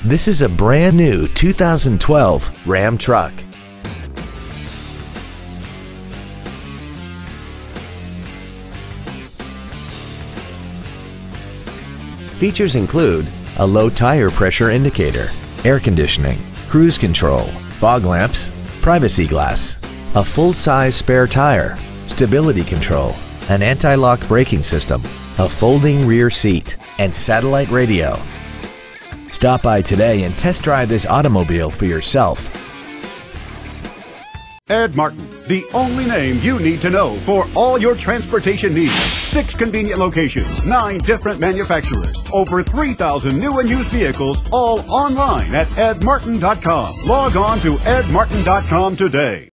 This is a brand new 2012 Ram truck. Features include a low tire pressure indicator, air conditioning, cruise control, fog lamps, privacy glass, a full-size spare tire, stability control, an anti-lock braking system, a folding rear seat, and satellite radio. Stop by today and test drive this automobile for yourself. Ed Martin, the only name you need to know for all your transportation needs. 6 convenient locations, 9 different manufacturers, over 3,000 new and used vehicles, all online at edmartin.com. Log on to edmartin.com today.